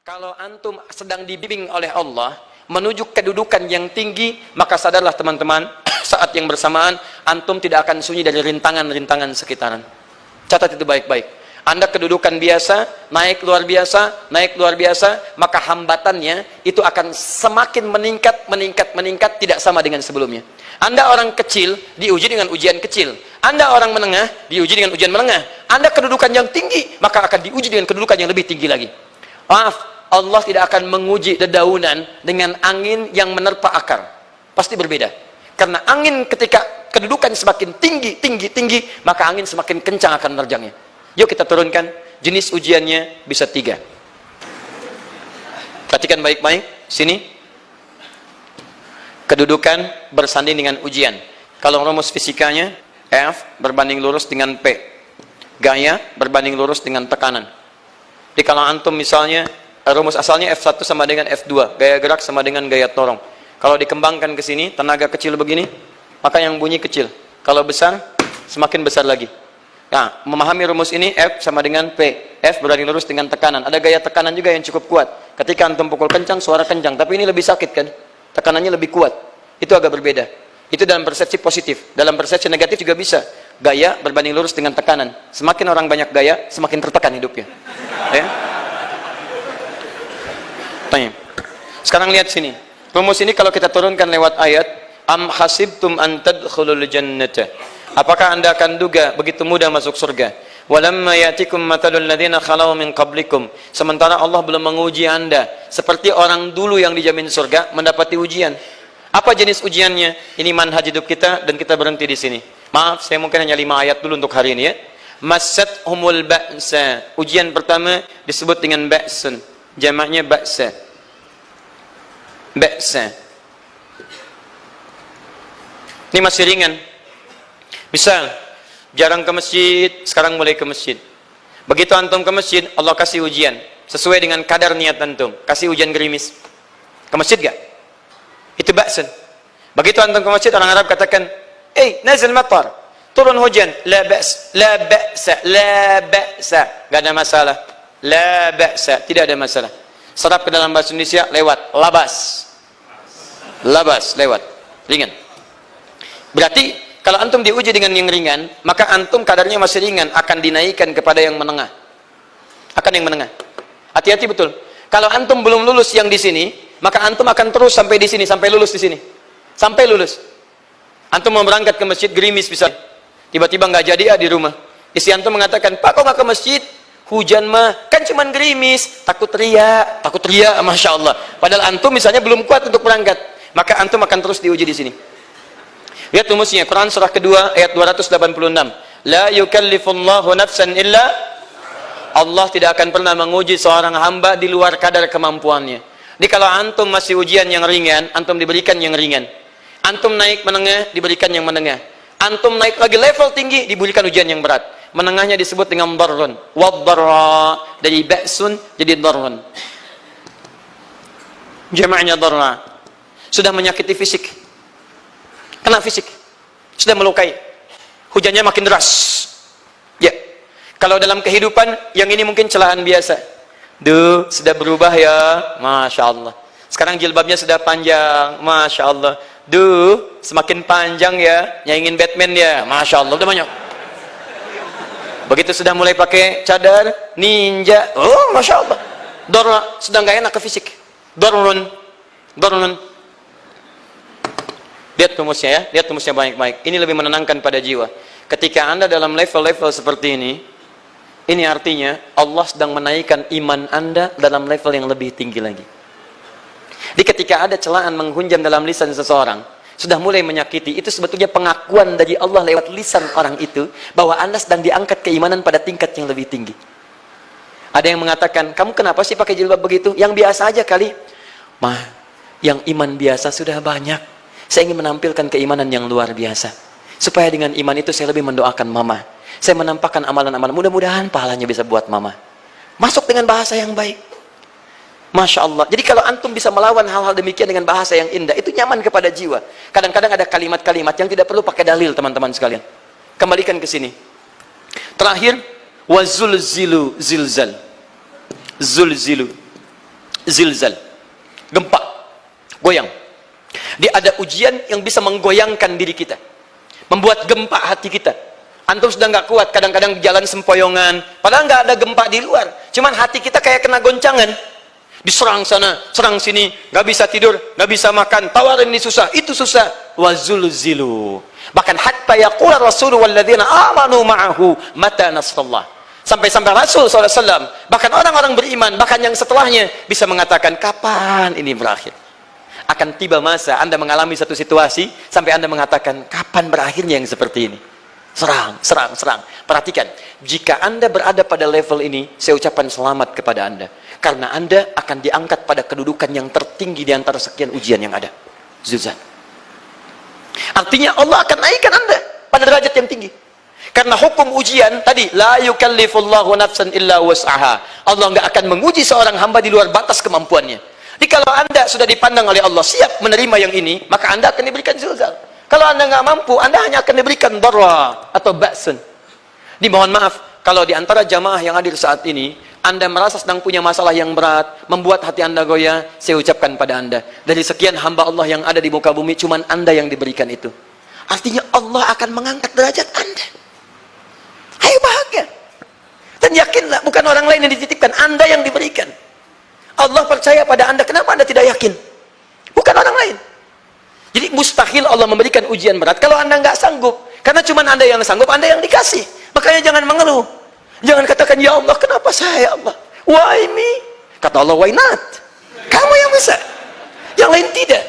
Kalau antum sedang dibimbing oleh Allah menuju kedudukan yang tinggi, maka sadarlah teman-teman, saat yang bersamaan antum tidak akan sunyi dari rintangan-rintangan sekitaran. Catat itu baik-baik. Anda kedudukan biasa, naik luar biasa, maka hambatannya itu akan semakin meningkat, tidak sama dengan sebelumnya. Anda orang kecil, diuji dengan ujian kecil. Anda orang menengah, diuji dengan ujian menengah. Anda kedudukan yang tinggi, maka akan diuji dengan kedudukan yang lebih tinggi lagi. Maaf, Allah tidak akan menguji dedaunan dengan angin yang menerpa akar. Pasti berbeda. Karena angin ketika kedudukan semakin tinggi, maka angin semakin kencang akan menerjangnya. Yuk kita turunkan, jenis ujiannya bisa 3. Perhatikan baik-baik, sini. Kedudukan bersanding dengan ujian. Kalau rumus fisikanya, F berbanding lurus dengan P. Gaya berbanding lurus dengan tekanan. Jadi kalau antum misalnya, rumus asalnya F1 sama dengan F2. Gaya gerak sama dengan gaya torong. Kalau dikembangkan ke sini, tenaga kecil begini, maka yang bunyi kecil. Kalau besar, semakin besar lagi. Nah, memahami rumus ini, F sama dengan P. F berbanding lurus dengan tekanan. Ada gaya tekanan juga yang cukup kuat. Ketika antum pukul kencang, suara kencang. Tapi ini lebih sakit kan? Tekanannya lebih kuat. Itu agak berbeda. Itu dalam persepsi positif. Dalam persepsi negatif juga bisa. Gaya berbanding lurus dengan tekanan. Semakin orang banyak gaya, semakin tertekan hidupnya. Ya? Tanya. Sekarang lihat sini. Rumus ini kalau kita turunkan lewat ayat, am hasibtum an tadkhulul jannata. Apakah anda akan duga begitu mudah masuk surga? Walamma yatikum matalul ladzina khalau min qablikum. Sementara Allah belum menguji anda seperti orang dulu yang dijamin surga mendapati ujian. Apa jenis ujiannya? Ini manhaj hidup kita dan kita berhenti di sini. Maaf, saya mungkin hanya 5 ayat dulu untuk hari ini ya. Massathumul ba'sa. Ujian pertama disebut dengan ba'sun. Jamaknya ba'sa. Ba'sa. Ini masih ringan. Misal, jarang ke masjid, sekarang mulai ke masjid. Begitu antum ke masjid, Allah kasih ujian. Sesuai dengan kadar niat antum. Kasih hujan gerimis. Ke masjid gak? Itu ba'sun. Begitu antum ke masjid, orang Arab katakan, nazil matar. Turun hujan. La ba's, la ba'sa, la ba'sa. Gak ada masalah. La ba'sa. Tidak ada masalah. Serap ke dalam bahasa Indonesia, lewat. Labas. Labas, lewat. Ringan. Berarti, kalau antum diuji dengan yang ringan, maka antum kadarnya masih ringan, akan dinaikkan kepada yang menengah. Akan yang menengah. Hati-hati betul. Kalau antum belum lulus yang di sini, maka antum akan terus sampai di sini, sampai lulus di sini. Sampai lulus. Antum mau berangkat ke masjid gerimis bisa. Tiba-tiba nggak jadi di rumah. Istri antum mengatakan, "Pak, kok nggak ke masjid? Hujan mah, kan cuman gerimis, takut teriak, Masya Allah." Padahal antum misalnya belum kuat untuk berangkat, maka antum akan terus diuji di sini. Lihat rumusnya, Quran surah kedua ayat 286. La yukallifullahu nafsan illa. Allah tidak akan pernah menguji seorang hamba di luar kadar kemampuannya. Jadi kalau antum masih ujian yang ringan, antum diberikan yang ringan. Antum naik menengah, diberikan yang menengah. Antum naik lagi level tinggi, diberikan ujian yang berat. Menengahnya disebut dengan darrun. Waddarra, dari ba'sun jadi darrun. Jama'nya darra. Sudah menyakiti fisik. Kena fisik. Sudah melukai. Hujannya makin deras. Ya. Kalau dalam kehidupan, yang ini mungkin celaan biasa. Duh, sudah berubah ya. Masya Allah. Sekarang jilbabnya sudah panjang. Masya Allah. Duh, semakin panjang ya. Nyaingin Batman ya. Masya Allah. Udah banyak. Begitu sudah mulai pakai cadar, ninja. Oh, Masya Allah. Dorra, sudah nggak enak ke fisik. Dorrun. Dorrun. Lihat rumusnya ya, lihat rumusnya baik-baik. Ini lebih menenangkan pada jiwa. Ketika anda dalam level-level seperti ini artinya Allah sedang menaikkan iman anda dalam level yang lebih tinggi lagi. Jadi ketika ada celaan menghunjam dalam lisan seseorang, sudah mulai menyakiti, itu sebetulnya pengakuan dari Allah lewat lisan orang itu, bahwa anda sedang diangkat keimanan pada tingkat yang lebih tinggi. Ada yang mengatakan, kamu kenapa sih pakai jilbab begitu? Yang biasa aja kali. Mah, yang iman biasa sudah banyak. Saya ingin menampilkan keimanan yang luar biasa. Supaya dengan iman itu saya lebih mendoakan mama. Saya menampakkan amalan-amalan. Mudah-mudahan pahalanya bisa buat mama. Masuk dengan bahasa yang baik. Masya Allah. Jadi kalau antum bisa melawan hal-hal demikian dengan bahasa yang indah, itu nyaman kepada jiwa. Kadang-kadang ada kalimat-kalimat yang tidak perlu pakai dalil, teman-teman sekalian. Kembalikan ke sini. Terakhir, wazulzilu zilzal. Zulzilu. Zilzal. Gempa. Goyang. Dia ada ujian yang bisa menggoyangkan diri kita. Membuat gempa hati kita. Antum sudah nggak kuat, kadang-kadang jalan sempoyongan. Padahal nggak ada gempa di luar. Cuman hati kita kayak kena goncangan. Diserang sana, serang sini. Nggak bisa tidur, nggak bisa makan. Tawarin ini susah, itu susah. Wazulzilu. Bahkan hatta yaqula Rasulullah walladzina amanu ma'ahu mata nasrullah. Sampai-sampai Rasul SAW, bahkan orang-orang beriman, bahkan yang setelahnya bisa mengatakan, kapan ini berakhir? Akan tiba masa Anda mengalami satu situasi sampai Anda mengatakan, kapan berakhirnya yang seperti ini? Serang, serang, serang. Perhatikan, jika Anda berada pada level ini, saya ucapkan selamat kepada Anda. Karena Anda akan diangkat pada kedudukan yang tertinggi di antara sekian ujian yang ada. Zilzal. Artinya Allah akan naikkan Anda pada derajat yang tinggi. Karena hukum ujian tadi, la yukallifullahu nafsan illa wus'aha. Allah nggak akan menguji seorang hamba di luar batas kemampuannya. Jadi kalau Anda sudah dipandang oleh Allah siap menerima yang ini, maka Anda akan diberikan zilzal. Kalau Anda nggak mampu, Anda hanya akan diberikan darra atau ba'sun. Dimohon maaf, kalau di antara jamaah yang hadir saat ini, Anda merasa sedang punya masalah yang berat, membuat hati Anda goyah, saya ucapkan pada Anda, dari sekian hamba Allah yang ada di muka bumi, cuman Anda yang diberikan itu. Artinya Allah akan mengangkat derajat Anda. Ayo bahagia. Dan yakinlah, bukan orang lain yang dititipkan, Anda yang diberikan. Allah percaya pada Anda, kenapa Anda tidak yakin? Bukan orang lain. Jadi mustahil Allah memberikan ujian berat kalau Anda nggak sanggup. Karena cuma Anda yang sanggup, Anda yang dikasih. Makanya jangan mengeluh. Jangan katakan, ya Allah, kenapa saya, ya Allah? Why me? Kata Allah, why not? Kamu yang bisa. Yang lain tidak.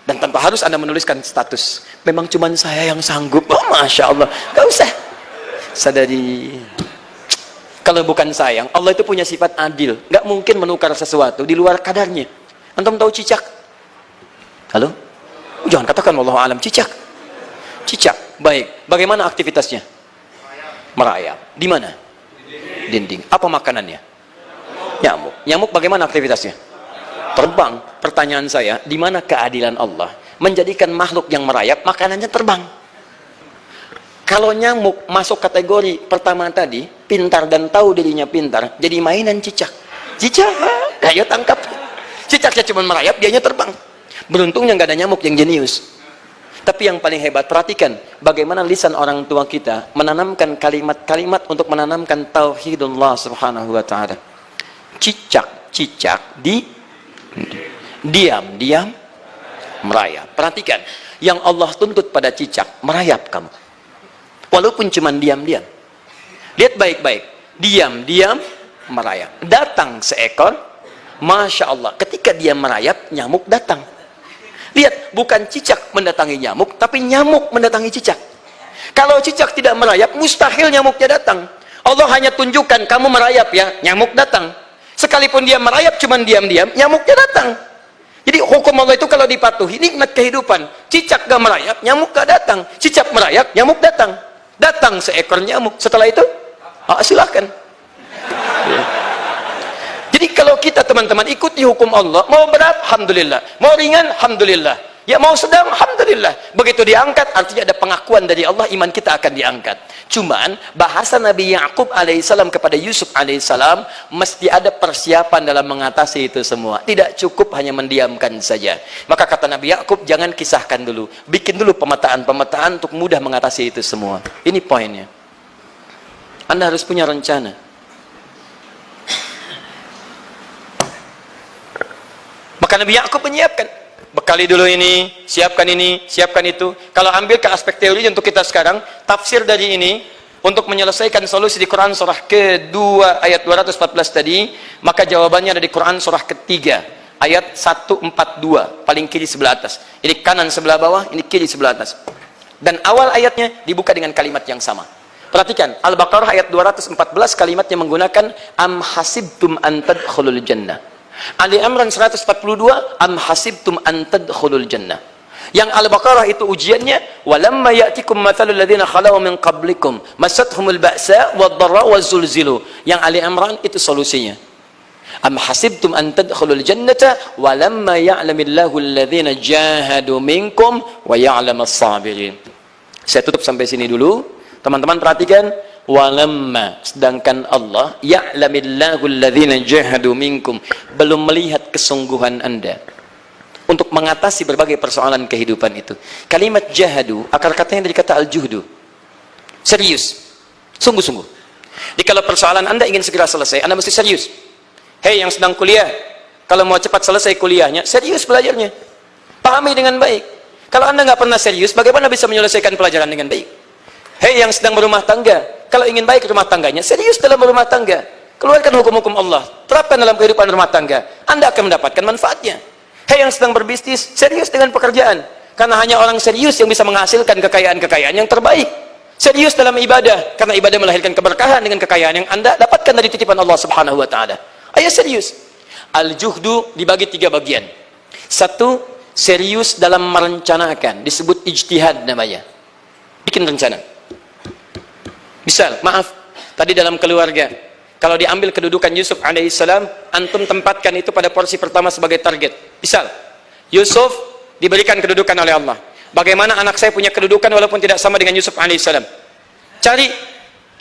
Dan tanpa harus Anda menuliskan status. Memang cuma saya yang sanggup. Oh, Masya Allah. Gak usah. Sadari. Kalau bukan sayang, Allah itu punya sifat adil. Gak mungkin menukar sesuatu di luar kadarnya. Antum tahu cicak? Halo? Jangan katakan wallahu alam, cicak. Cicak, baik. Bagaimana aktivitasnya? Merayap. Di mana? Dinding. Apa makanannya? Nyamuk. Nyamuk bagaimana aktivitasnya? Terbang. Pertanyaan saya, di mana keadilan Allah menjadikan makhluk yang merayap makanannya terbang? Kalau nyamuk masuk kategori pertama tadi, pintar dan tahu dirinya pintar, jadi mainan cicak. Cicak, ayo tangkap. Cicaknya cuma merayap, dianya terbang. Beruntungnya nggak ada nyamuk yang jenius. Tapi yang paling hebat, perhatikan bagaimana lisan orang tua kita menanamkan kalimat-kalimat untuk menanamkan tauhidullah subhanahu wa ta'ala. Cicak diam merayap. Perhatikan, yang Allah tuntut pada cicak, merayap kamu. Walaupun cuma diam-diam. Lihat baik-baik, diam-diam merayap. Datang seekor, Masya Allah, ketika dia merayap, nyamuk datang. Lihat, bukan cicak mendatangi nyamuk, tapi nyamuk mendatangi cicak. Kalau cicak tidak merayap, mustahil nyamuknya datang. Allah hanya tunjukkan, kamu merayap ya, nyamuk datang. Sekalipun dia merayap, cuman diam-diam, nyamuknya datang. Jadi hukum Allah itu kalau dipatuhi, nikmat kehidupan. Cicak gak merayap, nyamuk gak datang. Cicak merayap, nyamuk datang. Datang seekor nyamuk. Setelah itu, silahkan. Jadi kalau kita teman-teman ikuti hukum Allah, mau berat, alhamdulillah. Mau ringan, alhamdulillah. Ya mau sedang, alhamdulillah. Begitu diangkat, artinya ada pengakuan dari Allah, iman kita akan diangkat. Cuman, bahasa Nabi Ya'qub alaihissalam kepada Yusuf alaihissalam, mesti ada persiapan dalam mengatasi itu semua. Tidak cukup hanya mendiamkan saja. Maka kata Nabi Ya'qub, jangan kisahkan dulu. Bikin dulu pemetaan-pemetaan untuk mudah mengatasi itu semua. Ini poinnya. Anda harus punya rencana. Maka Nabi Ya'qub menyiapkan, bekali dulu ini, siapkan itu. Kalau ambil ke aspek teori untuk kita sekarang, tafsir dari ini untuk menyelesaikan solusi di Quran surah kedua ayat 214 tadi, maka jawabannya ada di Quran surah ketiga ayat 142, paling kiri sebelah atas. Ini kanan sebelah bawah, ini kiri sebelah atas. Dan awal ayatnya dibuka dengan kalimat yang sama. Perhatikan, Al-Baqarah ayat 214 kalimatnya menggunakan am hasibtum an tadkhulul jannah. Ali Imran 142 am hasibtum an tadkhulul jannah. Yang Al-Baqarah itu ujiannya, walamma ya'tikum mathalul ladzina khalau min qablikum masathumul ba'sa wad-dharra waz-zulzilu. Yang Ali Imran itu solusinya. Am hasibtum an tadkhulul jannata walamma ya'lamillahu alladzina jahadu minkum wa ya'lamas sabirin. Saya tutup sampai sini dulu. Teman-teman perhatikan, walamma, sedangkan Allah ya'lamillahu alladhina jahadu minkum, belum melihat kesungguhan Anda untuk mengatasi berbagai persoalan kehidupan itu. Kalimat jahadu, akar katanya dari kata al-juhdu, serius, sungguh-sungguh. Jadi kalau persoalan Anda ingin segera selesai, Anda mesti serius. Hei yang sedang kuliah, kalau mau cepat selesai kuliahnya, serius belajarnya, pahami dengan baik. Kalau Anda nggak pernah serius, bagaimana bisa menyelesaikan pelajaran dengan baik? Hei yang sedang berumah tangga, kalau ingin baik rumah tangganya, serius dalam berumah tangga, keluarkan hukum-hukum Allah, terapkan dalam kehidupan rumah tangga, Anda akan mendapatkan manfaatnya. Hei yang sedang berbisnis, serius dengan pekerjaan, karena hanya orang serius yang bisa menghasilkan kekayaan-kekayaan yang terbaik. Serius dalam ibadah, karena ibadah melahirkan keberkahan dengan kekayaan yang Anda dapatkan dari titipan Allah Subhanahu wa taala. Ayo serius. Al-juhdu dibagi 3 bagian. 1, serius dalam merencanakan, disebut ijtihad namanya. Bikin rencana. Misal, maaf, tadi dalam keluarga, kalau diambil kedudukan Yusuf alaihissalam, antum tempatkan itu pada porsi pertama sebagai target. Misal, Yusuf diberikan kedudukan oleh Allah. Bagaimana anak saya punya kedudukan walaupun tidak sama dengan Yusuf alaihissalam? Cari,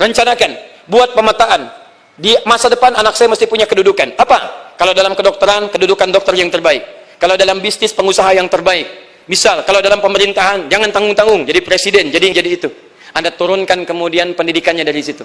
rencanakan, buat pemetaan. Di masa depan anak saya mesti punya kedudukan. Apa? Kalau dalam kedokteran, kedudukan dokter yang terbaik. Kalau dalam bisnis, pengusaha yang terbaik. Misal, kalau dalam pemerintahan, jangan tanggung-tanggung, jadi presiden, jadi itu. Anda turunkan kemudian pendidikannya dari situ.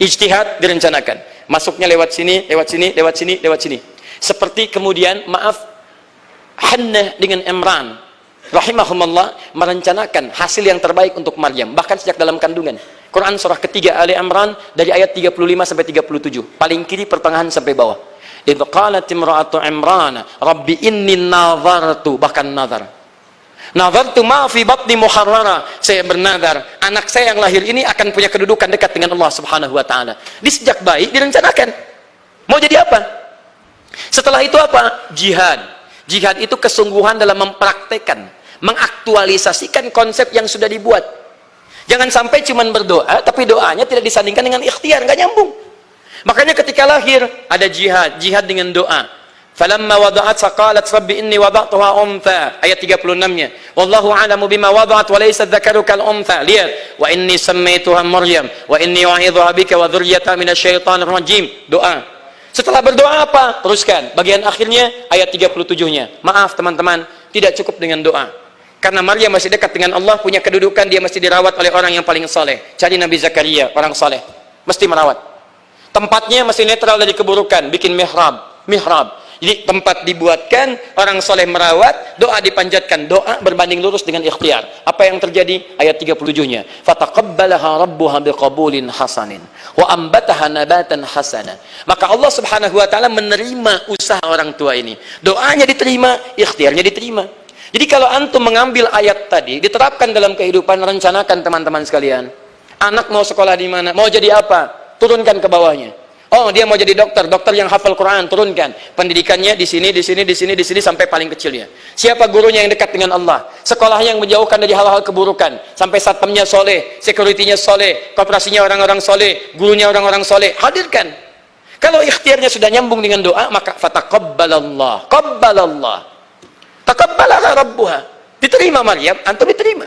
Ijtihad direncanakan. Masuknya lewat sini, lewat sini, lewat sini, lewat sini. Seperti kemudian, maaf, Hannah dengan Imran, rahimahumullah, merencanakan hasil yang terbaik untuk Maryam, bahkan sejak dalam kandungan. Quran surah ketiga Ali Imran dari ayat 35 sampai 37, paling kiri pertengahan sampai bawah. Idz qalat imra'atu Imran rabbi inni nazartu, bahkan nazartu ma fi batni muharrara, saya bernazar anak saya yang lahir ini akan punya kedudukan dekat dengan Allah Subhanahu wa taala. Di sejak bayi direncanakan mau jadi apa. Setelah itu apa? Jihad itu kesungguhan dalam mempraktekkan, mengaktualisasikan konsep yang sudah dibuat. Jangan sampai cuma berdoa, tapi doanya tidak disandingkan dengan ikhtiar, nggak nyambung. Makanya ketika lahir, ada jihad dengan doa. Falamma wada'at saqalat rabbi inni wada'tuha untha, ayat 36-nya. Wallahu a'lamu bima wada'at wa laysa dzakaru kal untha. Lihat, wa inni sammaituha Maryam wa inni wa'idhuha bika wa dzurriyyataha minasyaitonir rajim. Doa. Setelah berdoa apa? Teruskan. Bagian akhirnya ayat 37-nya. Maaf teman-teman, tidak cukup dengan doa. Karena Maryam masih dekat dengan Allah, punya kedudukan, dia mesti dirawat oleh orang yang paling soleh. Cari Nabi Zakaria, orang soleh, mesti merawat. Tempatnya mesti netral dari keburukan, bikin mihrab. Jadi tempat dibuatkan, orang soleh merawat, doa dipanjatkan, doa berbanding lurus dengan ikhtiar. Apa yang terjadi? Ayat 37-nya. Fataqabbalaha rabbuha biqabulin hasanin wa ambataha nabatan hasana. Maka Allah Subhanahu wa taala menerima usaha orang tua ini. Doanya diterima, ikhtiarnya diterima. Jadi kalau antum mengambil ayat tadi, diterapkan dalam kehidupan, rencanakan teman-teman sekalian. Anak mau sekolah di mana? Mau jadi apa? Turunkan ke bawahnya. Oh, dia mau jadi dokter yang hafal Quran, turunkan. Pendidikannya di sini sampai paling kecilnya. Siapa gurunya yang dekat dengan Allah? Sekolahnya yang menjauhkan dari hal-hal keburukan. Sampai satpamnya soleh, security-nya soleh, koperasinya orang-orang soleh, gurunya orang-orang soleh. Hadirkan. Kalau ikhtiarnya sudah nyambung dengan doa, maka fataqabbalallah. Taqabbalaha rabbuha. Diterima Maryam, antum diterima.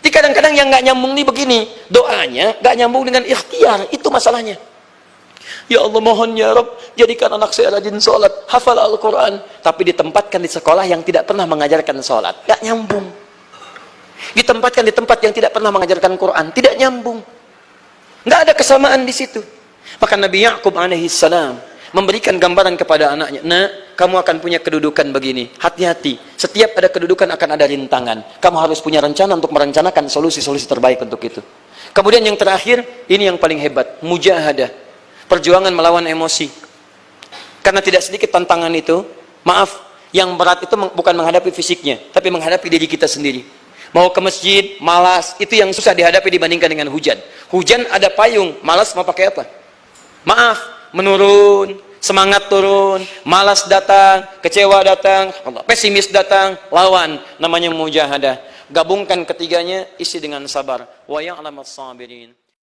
Jadi kadang-kadang yang nggak nyambung nih begini, doanya nggak nyambung dengan ikhtiar, itu masalahnya. Ya Allah, mohon ya Rabb, jadikan anak saya rajin sholat, hafal Al-Quran, tapi ditempatkan di sekolah yang tidak pernah mengajarkan sholat, nggak nyambung. Ditempatkan di tempat yang tidak pernah mengajarkan Quran, tidak nyambung. Nggak ada kesamaan di situ. Maka Nabi Ya'qub alaihissalam memberikan gambaran kepada anaknya, nak, kamu akan punya kedudukan begini, hati-hati, setiap ada kedudukan akan ada rintangan, kamu harus punya rencana untuk merencanakan solusi-solusi terbaik untuk itu. Kemudian yang terakhir, ini yang paling hebat, mujahadah, perjuangan melawan emosi. Karena tidak sedikit tantangan itu, maaf, yang berat itu bukan menghadapi fisiknya, tapi menghadapi diri kita sendiri. Mau ke masjid, malas, itu yang susah dihadapi dibandingkan dengan hujan. Hujan ada payung, malas mau pakai apa? Maaf, menurun, semangat turun, malas datang, kecewa datang, pesimis datang, lawan, namanya mujahadah. Gabungkan ketiganya, isi dengan sabar. Wa ya'lamas sabirin.